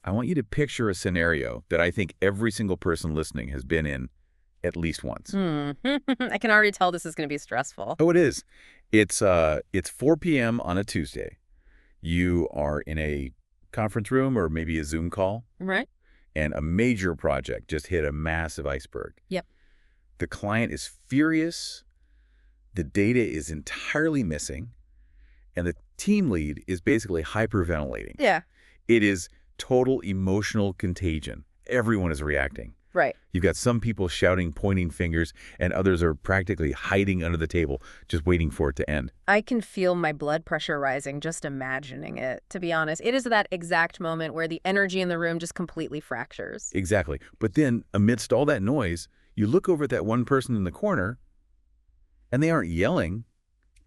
I want you to picture a scenario that I think every single person listening has been in at least once. I can already tell this is going to be stressful. Oh, it is. It's 4 p.m. on a Tuesday. You are in a conference room or maybe a Zoom call, Right? and a major project just hit a massive iceberg. Yep. The client is furious. The data is entirely missing. And the team lead is basically hyperventilating. Yeah. It is total emotional contagion. Everyone is reacting. Right. You've got some people shouting, pointing fingers, and others are practically hiding under the table, just waiting for it to end. I can feel my blood pressure rising just imagining it, to be honest. It is that exact moment where the energy in the room just completely fractures. Exactly. But then, amidst all that noise, you look over at that one person in the corner, and they aren't yelling.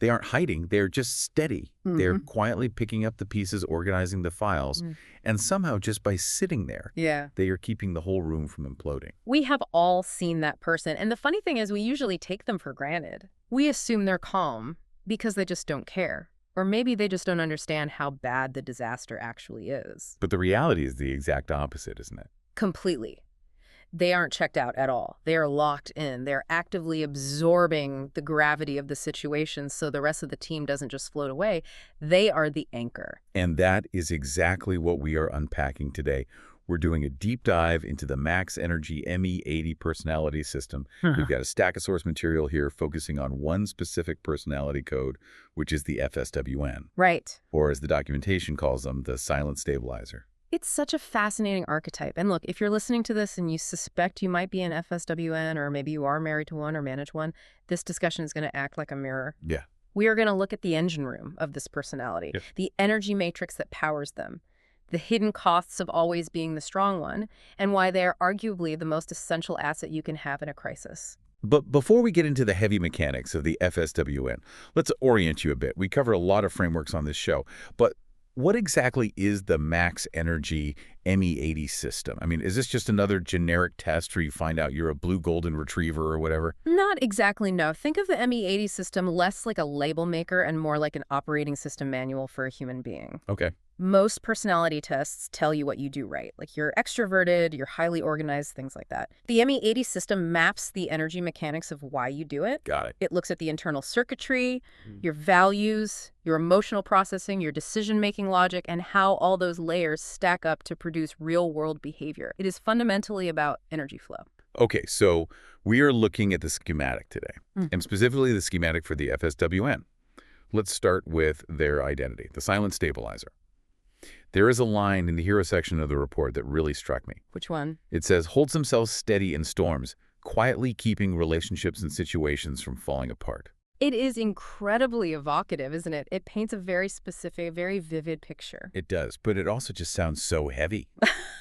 They aren't hiding. They're just steady. They're quietly picking up the pieces, organizing the files, and somehow just by sitting there, they are keeping the whole room from imploding. We have all seen that person. And the funny thing is we usually take them for granted. We assume they're calm because they just don't care. Or maybe they just don't understand how bad the disaster actually is. But the reality is the exact opposite, isn't it? Completely. They aren't checked out at all. They are locked in. They're actively absorbing the gravity of the situation so the rest of the team doesn't just float away. They are the anchor. And that is exactly what we are unpacking today. We're doing a deep dive into the Max Energy ME80 personality system. We've got a stack of source material here focusing on one specific personality code, which is the FSWN. Right. Or as the documentation calls them, the silent stabilizer. It's such a fascinating archetype. And look, if you're listening to this and you suspect you might be an FSWN, or maybe you are married to one or manage one, this discussion is going to act like a mirror. Yeah. We are going to look at the engine room of this personality, the energy matrix that powers them, the hidden costs of always being the strong one, and why they are arguably the most essential asset you can have in a crisis. But before we get into the heavy mechanics of the FSWN, let's orient you a bit. We cover a lot of frameworks on this show, but what exactly is the Max Energy ME80 system? I mean, is this just another generic test where you find out you're a blue golden retriever or whatever? Not exactly, no. Think of the ME80 system less like a label maker and more like an operating system manual for a human being. Okay. Most personality tests tell you what you do right. Like you're extroverted, you're highly organized, things like that. The ME80 system maps the energy mechanics of why you do it. Got it. It looks at the internal circuitry, your values, your emotional processing, your decision-making logic, and how all those layers stack up to produce real-world behavior. It is fundamentally about energy flow. Okay, so we are looking at the schematic today, and specifically the schematic for the FSWN. Let's start with their identity, the silent stabilizer. There is a line in the hero section of the report that really struck me. Which one? It says, holds himself steady in storms, quietly keeping relationships and situations from falling apart. It is incredibly evocative, isn't it? It paints a very specific, very vivid picture. It does, but it also just sounds so heavy.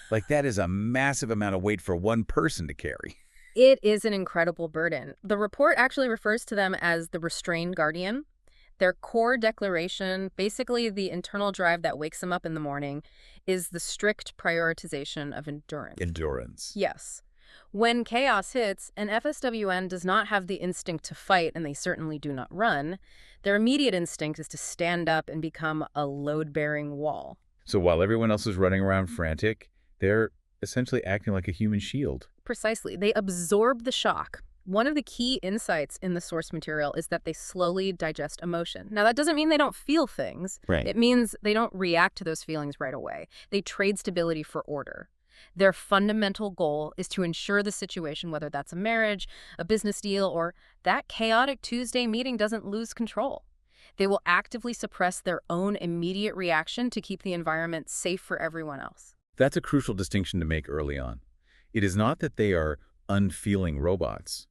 Like that is a massive amount of weight for one person to carry. It is an incredible burden. The report actually refers to them as the restrained guardian. Their core declaration, basically the internal drive that wakes them up in the morning, is the strict prioritization of endurance. Endurance. Yes. When chaos hits, an FSWN does not have the instinct to fight, and they certainly do not run. Their immediate instinct is to stand up and become a load-bearing wall. So while everyone else is running around frantic, they're essentially acting like a human shield. Precisely. They absorb the shock. One of the key insights in the source material is that they slowly digest emotion. Now, that doesn't mean they don't feel things. Right. It means they don't react to those feelings right away. They trade stability for order. Their fundamental goal is to ensure the situation, whether that's a marriage, a business deal, or that chaotic Tuesday meeting, doesn't lose control. They will actively suppress their own immediate reaction to keep the environment safe for everyone else. That's a crucial distinction to make early on. It is not that they are unfeeling robots.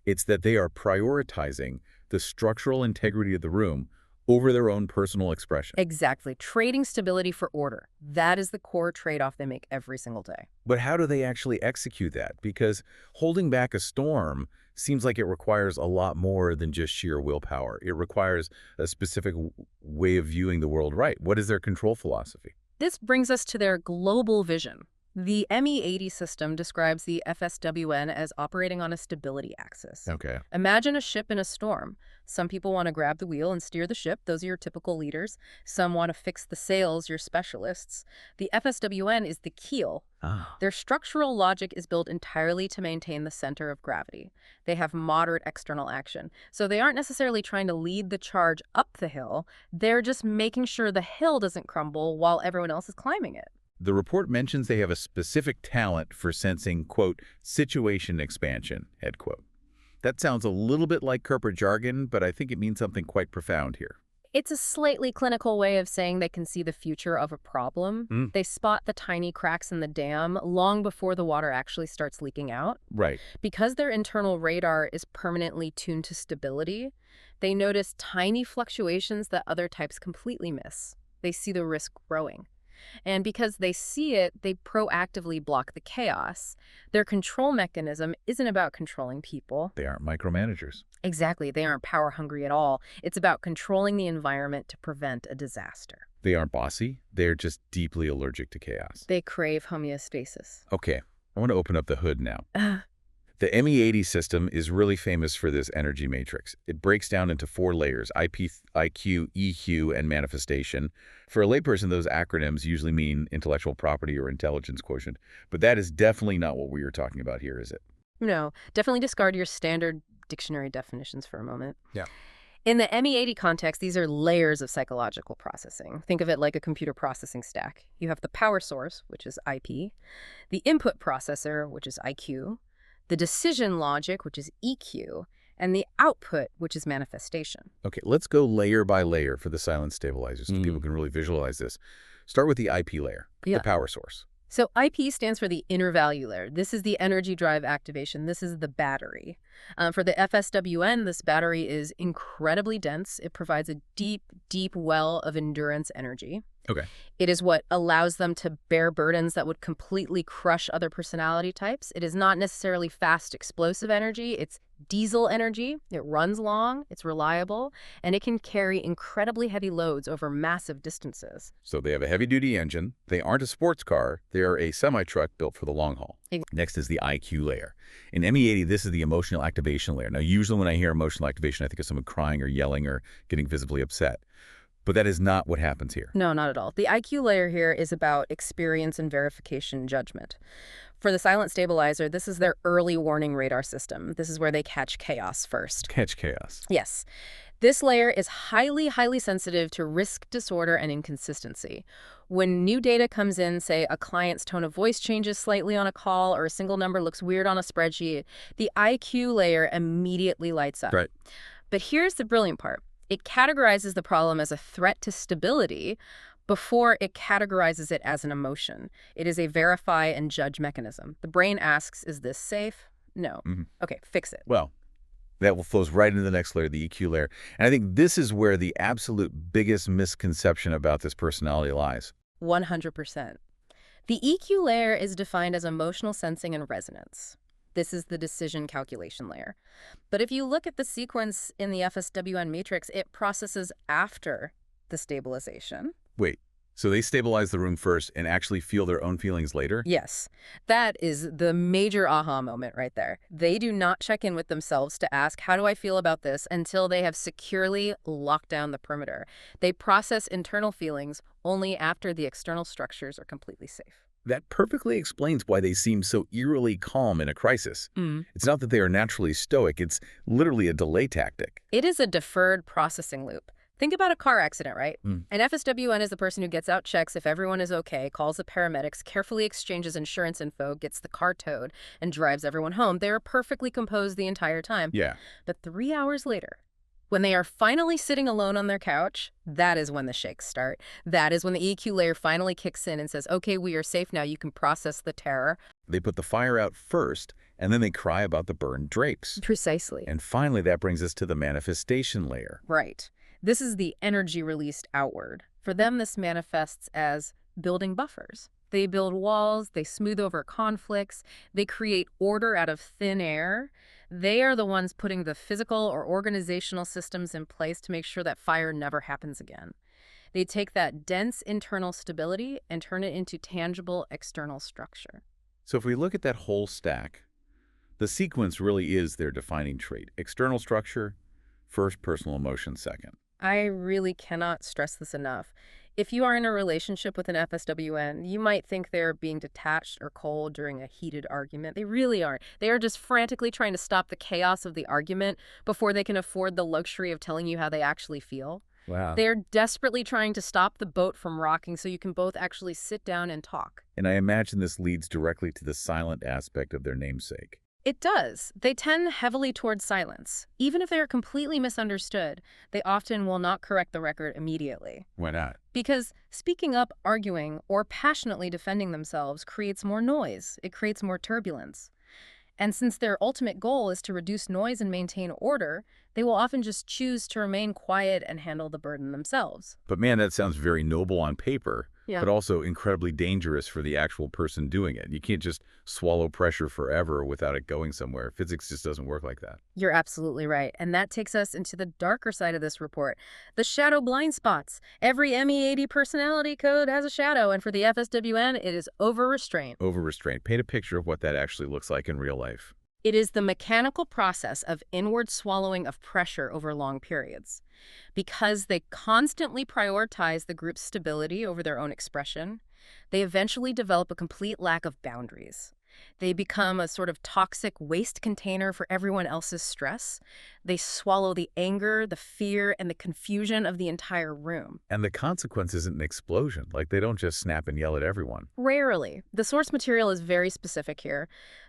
It's that they are prioritizing the structural integrity of the room over their own personal expression. Exactly. Trading stability for order. That is the core trade-off they make every single day. But how do they actually execute that? Because holding back a storm seems like it requires a lot more than just sheer willpower. It requires a specific way of viewing the world right. What is their control philosophy? This brings us to their global vision. The ME80 system describes the FSWN as operating on a stability axis. Okay. Imagine a ship in a storm. Some people want to grab the wheel and steer the ship. Those are your typical leaders. Some want to fix the sails, your specialists. The FSWN is the keel. Ah. Their structural logic is built entirely to maintain the center of gravity. They have moderate external action. So they aren't necessarily trying to lead the charge up the hill. They're just making sure the hill doesn't crumble while everyone else is climbing it. The report mentions they have a specific talent for sensing, quote, situation expansion, head quote. That sounds a little bit like corporate jargon, but I think it means something quite profound here. It's a slightly clinical way of saying they can see the future of a problem. They spot the tiny cracks in the dam long before the water actually starts leaking out. Right. Because their internal radar is permanently tuned to stability, they notice tiny fluctuations that other types completely miss. They see the risk growing. And because they see it, they proactively block the chaos. Their control mechanism isn't about controlling people. They aren't micromanagers. Exactly. They aren't power hungry at all. It's about controlling the environment to prevent a disaster. They aren't bossy. They're just deeply allergic to chaos. They crave homeostasis. Okay, I want to open up the hood now. The ME80 system is really famous for this energy matrix. It breaks down into 4 layers: IP, IQ, EQ, and manifestation. For a layperson, those acronyms usually mean intellectual property or intelligence quotient, but that is definitely not what we are talking about here, is it? No, definitely discard your standard dictionary definitions for a moment. Yeah. In the ME80 context, these are layers of psychological processing. Think of it like a computer processing stack. You have the power source, which is IP, the input processor, which is IQ, the decision logic, which is EQ, and the output, which is manifestation. Okay, let's go layer by layer for the silent stabilizers so people can really visualize this. Start with the IP layer, the power source. So IP stands for the inner value layer. This is the energy drive activation. This is the battery. For the FSWN, this battery is incredibly dense. It provides a deep, deep well of endurance energy. Okay. It is what allows them to bear burdens that would completely crush other personality types. It is not necessarily fast, explosive energy. It's diesel energy. It runs long, it's reliable, and it can carry incredibly heavy loads over massive distances. So they have a heavy-duty engine. They aren't a sports car. They are a semi-truck built for the long haul. Next is the IQ layer. In ME80, this is the emotional activation layer. Now, usually when I hear emotional activation, I think of someone crying or yelling or getting visibly upset. But that is not what happens here. No, not at all. The IQ layer here is about experience and verification judgment. For the silent stabilizer, this is their early warning radar system. This is where they catch chaos first. Catch chaos. Yes. This layer is highly, highly sensitive to risk, disorder, and inconsistency. When new data comes in, say a client's tone of voice changes slightly on a call or a single number looks weird on a spreadsheet, the IQ layer immediately lights up. Right. But here's the brilliant part. It categorizes the problem as a threat to stability before it categorizes it as an emotion. It is a verify and judge mechanism. The brain asks, is this safe? No. Okay, fix it. Well, that flows right into the next layer, the EQ layer. And I think this is where the absolute biggest misconception about this personality lies. 100%. The EQ layer is defined as emotional sensing and resonance. This is the decision calculation layer. But if you look at the sequence in the FSWN matrix, it processes after the stabilization. Wait, so they stabilize the room first and actually feel their own feelings later? Yes, that is the major aha moment right there. They do not check in with themselves to ask, how do I feel about this, until they have securely locked down the perimeter. They process internal feelings only after the external structures are completely safe. That perfectly explains why they seem so eerily calm in a crisis. It's not that they are naturally stoic, it's literally a delay tactic. It is a deferred processing loop. Think about a car accident, right? An FSWN is the person who gets out checks if everyone is okay, calls the paramedics, carefully exchanges insurance info, gets the car towed, and drives everyone home. They are perfectly composed the entire time. Yeah. But 3 hours later, when they are finally sitting alone on their couch, that is when the shakes start. That is when the EQ layer finally kicks in and says, okay, we are safe now. You can process the terror. They put the fire out first, and then they cry about the burned drapes. Precisely. And finally, that brings us to the manifestation layer. Right. This is the energy released outward. For them, this manifests as building buffers. They build walls, they smooth over conflicts, they create order out of thin air. They are the ones putting the physical or organizational systems in place to make sure that fire never happens again. They take that dense internal stability and turn it into tangible external structure. So if we look at that whole stack, the sequence really is their defining trait. External structure, first, personal emotion second. I really cannot stress this enough. If you are in a relationship with an FSWN, you might think they're being detached or cold during a heated argument. They really aren't. They are just frantically trying to stop the chaos of the argument before they can afford the luxury of telling you how they actually feel. Wow. They're desperately trying to stop the boat from rocking so you can both actually sit down and talk. And I imagine this leads directly to the silent aspect of their namesake. It does. They tend heavily towards silence. Even if they are completely misunderstood, they often will not correct the record immediately. Why not? Because speaking up, arguing, or passionately defending themselves creates more noise. It creates more turbulence. And since their ultimate goal is to reduce noise and maintain order, they will often just choose to remain quiet and handle the burden themselves. But man, that sounds very noble on paper, Yeah. but also incredibly dangerous for the actual person doing it. You can't just swallow pressure forever without it going somewhere. Physics just doesn't work like that. You're absolutely right. And that takes us into the darker side of this report, the shadow blind spots. Every ME80 personality code has a shadow, and for the FSWN, it is over-restraint. Over-restraint. Paint a picture of what that actually looks like in real life. It is the mechanical process of inward swallowing of pressure over long periods. Because they constantly prioritize the group's stability over their own expression, they eventually develop a complete lack of boundaries. They become a sort of toxic waste container for everyone else's stress. They swallow the anger, the fear, and the confusion of the entire room. And the consequence isn't an explosion. Like, they don't just snap and yell at everyone. Rarely. The source material is very specific here.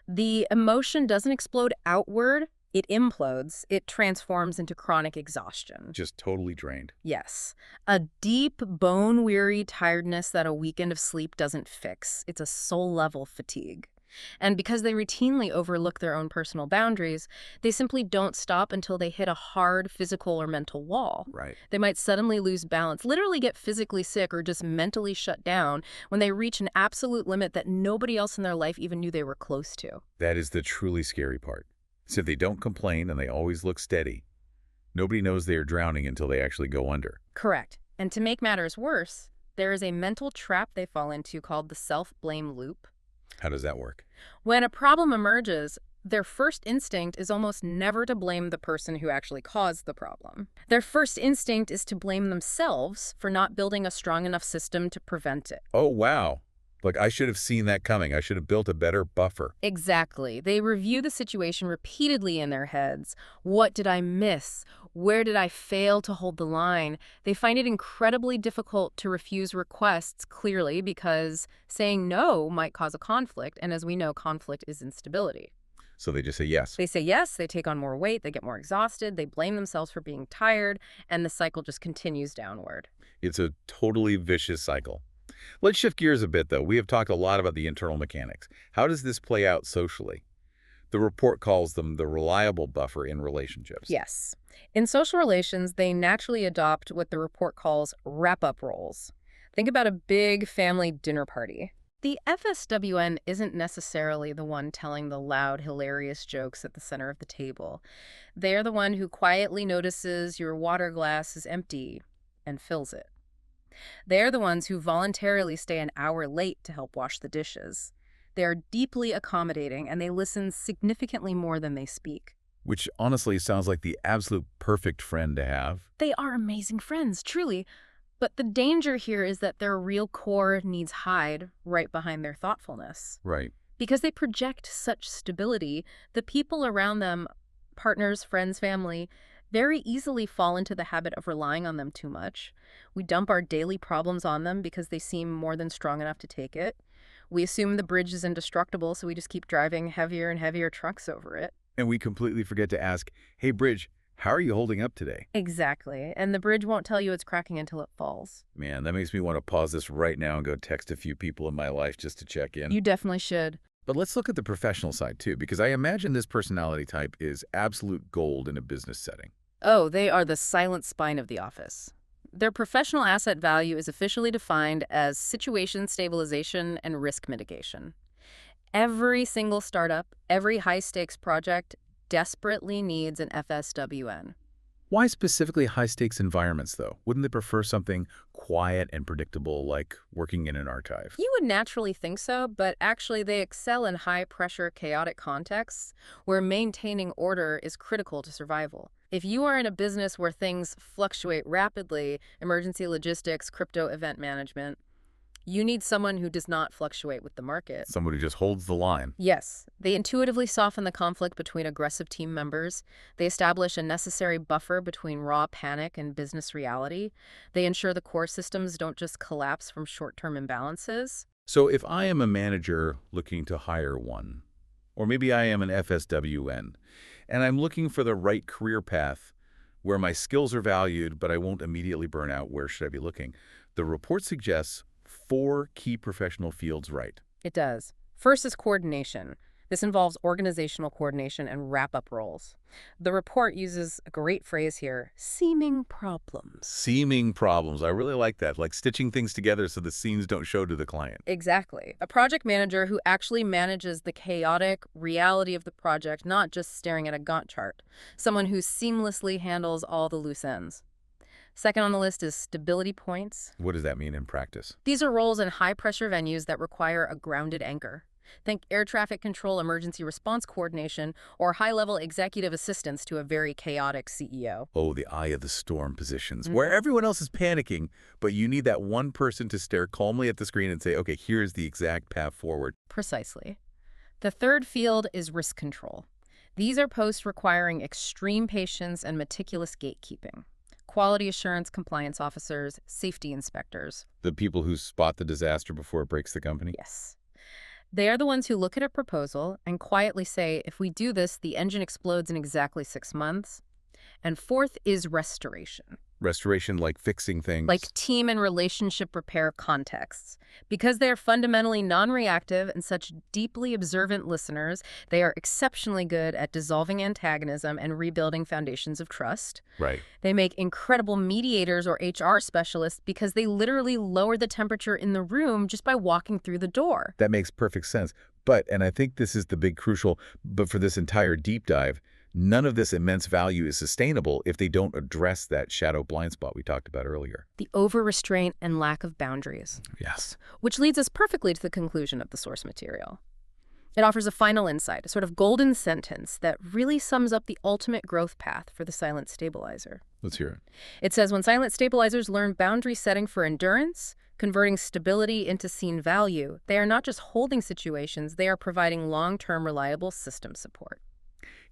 The emotion doesn't explode outward. It implodes. It transforms into chronic exhaustion. Just totally drained. Yes. A deep, bone-weary tiredness that a weekend of sleep doesn't fix. It's a soul-level fatigue. And because they routinely overlook their own personal boundaries, they simply don't stop until they hit a hard physical or mental wall. Right. They might suddenly lose balance, literally get physically sick, or just mentally shut down when they reach an absolute limit that nobody else in their life even knew they were close to. That is the truly scary part. So if they don't complain and they always look steady, nobody knows they are drowning until they actually go under. Correct. And to make matters worse, there is a mental trap they fall into called the self-blame loop. How does that work? When a problem emerges, their first instinct is almost never to blame the person who actually caused the problem. Their first instinct is to blame themselves for not building a strong enough system to prevent it. Oh, wow. Like, I should have seen that coming. I should have built a better buffer. Exactly. They review the situation repeatedly in their heads. What did I miss? Where did I fail to hold the line? They find it incredibly difficult to refuse requests clearly because saying no might cause a conflict, and as we know, conflict is instability. So they just say yes. They say yes, they take on more weight, they get more exhausted, they blame themselves for being tired, and the cycle just continues downward. It's a totally vicious cycle. Let's shift gears a bit, though. We have talked a lot about the internal mechanics. How does this play out socially? The report calls them the reliable buffer in relationships. Yes. In social relations, they naturally adopt what the report calls wrap-up roles. Think about a big family dinner party. The FSWN isn't necessarily the one telling the loud, hilarious jokes at the center of the table. They're the one who quietly notices your water glass is empty and fills it. They're the ones who voluntarily stay an hour late to help wash the dishes. They are deeply accommodating, and they listen significantly more than they speak. Which honestly sounds like the absolute perfect friend to have. They are amazing friends, truly. But the danger here is that their real core needs hide right behind their thoughtfulness. Right. Because they project such stability, the people around them, partners, friends, family, very easily fall into the habit of relying on them too much. We dump our daily problems on them because they seem more than strong enough to take it. We assume the bridge is indestructible, so we just keep driving heavier and heavier trucks over it. And we completely forget to ask, hey, bridge, how are you holding up today? Exactly. And the bridge won't tell you it's cracking until it falls. Man, that makes me want to pause this right now and go text a few people in my life just to check in. You definitely should. But let's look at the professional side, too, because I imagine this personality type is absolute gold in a business setting. Oh, they are the silent spine of the office. Their professional asset value is officially defined as situation stabilization and risk mitigation. Every single startup, every high-stakes project desperately needs an FSWN. Why specifically high-stakes environments, though? Wouldn't they prefer something quiet and predictable, like working in an archive? You would naturally think so, but actually they excel in high-pressure, chaotic contexts where maintaining order is critical to survival. If you are in a business where things fluctuate rapidly, emergency logistics, crypto event management, you need someone who does not fluctuate with the market. Someone who just holds the line. Yes, they intuitively soften the conflict between aggressive team members. They establish a necessary buffer between raw panic and business reality. They ensure the core systems don't just collapse from short-term imbalances. So if I am a manager looking to hire one, or maybe I am an FSWN, and I'm looking for the right career path where my skills are valued, but I won't immediately burn out, where should I be looking? The report suggests 4 key professional fields, right? It does. First is coordination. This involves organizational coordination and wrap-up roles. The report uses a great phrase here, seeming problems. Seeming problems. I really like that, like stitching things together so the seams don't show to the client. Exactly. A project manager who actually manages the chaotic reality of the project, not just staring at a Gantt chart. Someone who seamlessly handles all the loose ends. Second on the list is stability points. What does that mean in practice? These are roles in high-pressure venues that require a grounded anchor. Think air traffic control, emergency response coordination, or high-level executive assistance to a very chaotic CEO. Oh, the eye of the storm positions, where everyone else is panicking, but you need that one person to stare calmly at the screen and say, okay, here's the exact path forward. Precisely. The third field is risk control. These are posts requiring extreme patience and meticulous gatekeeping. Quality assurance compliance officers, safety inspectors. The people who spot the disaster before it breaks the company? Yes. They are the ones who look at a proposal and quietly say, if we do this, the engine explodes in exactly 6 months. And fourth is restoration. Restoration, like fixing things. Like team and relationship repair contexts. Because they are fundamentally non-reactive and such deeply observant listeners, they are exceptionally good at dissolving antagonism and rebuilding foundations of trust. Right. They make incredible mediators or HR specialists because they literally lower the temperature in the room just by walking through the door. That makes perfect sense. But, and I think this is the big crucial, but for this entire deep dive, none of this immense value is sustainable if they don't address that shadow blind spot we talked about earlier. The over-restraint and lack of boundaries. Yes. Which leads us perfectly to the conclusion of the source material. It offers a final insight, a sort of golden sentence that really sums up the ultimate growth path for the silent stabilizer. Let's hear it. It says, when silent stabilizers learn boundary setting for endurance, converting stability into seen value, they are not just holding situations, they are providing long-term reliable system support.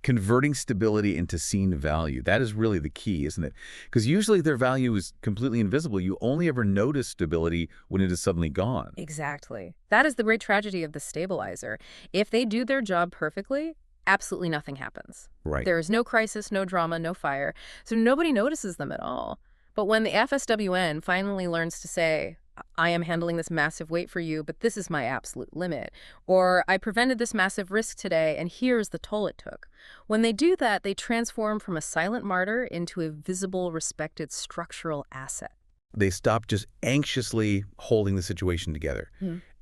Converting stability into seen value. That is really the key, isn't it? Because usually their value is completely invisible. You only ever notice stability when it is suddenly gone. Exactly. That is the great tragedy of the stabilizer. If they do their job perfectly, absolutely nothing happens. Right. There is no crisis, no drama, no fire, so nobody notices them at all. But when the FSWN finally learns to say, I am handling this massive weight for you, but this is my absolute limit. Or I prevented this massive risk today, and here's the toll it took. When they do that, they transform from a silent martyr into a visible, respected structural asset. They stop just anxiously holding the situation together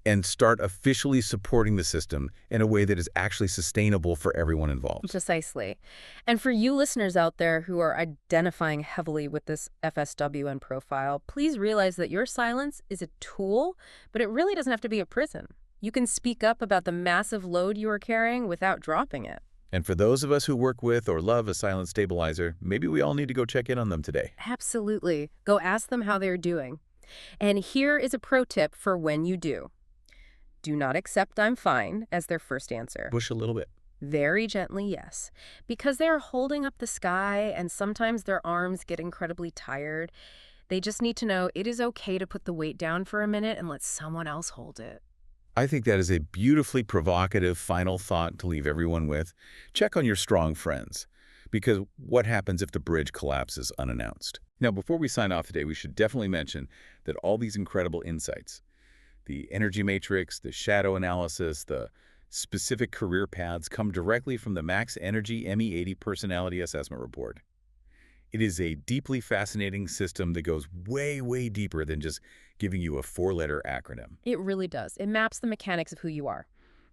and start officially supporting the system in a way that is actually sustainable for everyone involved. Precisely. And for you listeners out there who are identifying heavily with this FSWN profile, please realize that your silence is a tool, but it really doesn't have to be a prison. You can speak up about the massive load you are carrying without dropping it. And for those of us who work with or love a silent stabilizer, maybe we all need to go check in on them today. Absolutely. Go ask them how they're doing. And here is a pro tip for when you do. Do not accept "I'm fine" as their first answer. Push a little bit. Very gently, yes. Because they are holding up the sky and sometimes their arms get incredibly tired. They just need to know it is okay to put the weight down for a minute and let someone else hold it. I think that is a beautifully provocative final thought to leave everyone with. Check on your strong friends, because what happens if the bridge collapses unannounced? Now, before we sign off today, we should definitely mention that all these incredible insights, the energy matrix, the shadow analysis, the specific career paths come directly from the Max Energy ME80 Personality Assessment Report. It is a deeply fascinating system that goes way, way deeper than just giving you a 4-letter acronym. It really does. It maps the mechanics of who you are.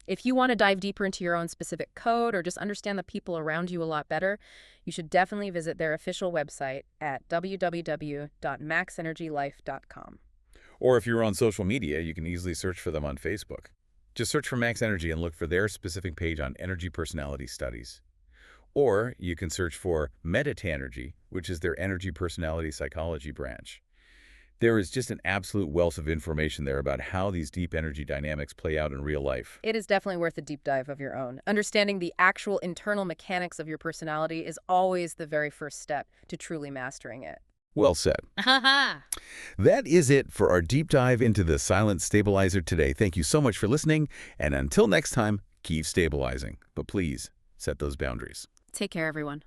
If you want to dive deeper into your own specific code or just understand the people around you a lot better, you should definitely visit their official website at www.maxenergylife.com. Or if you're on social media, you can easily search for them on Facebook. Just search for Max Energy and look for their specific page on energy personality studies. Or you can search for Meta-Energy, which is their energy personality psychology branch. There is just an absolute wealth of information there about how these deep energy dynamics play out in real life. It is definitely worth a deep dive of your own. Understanding the actual internal mechanics of your personality is always the very first step to truly mastering it. Well said. That is it for our deep dive into the silent stabilizer today. Thank you so much for listening, and until next time, keep stabilizing. But please, set those boundaries. Take care, everyone.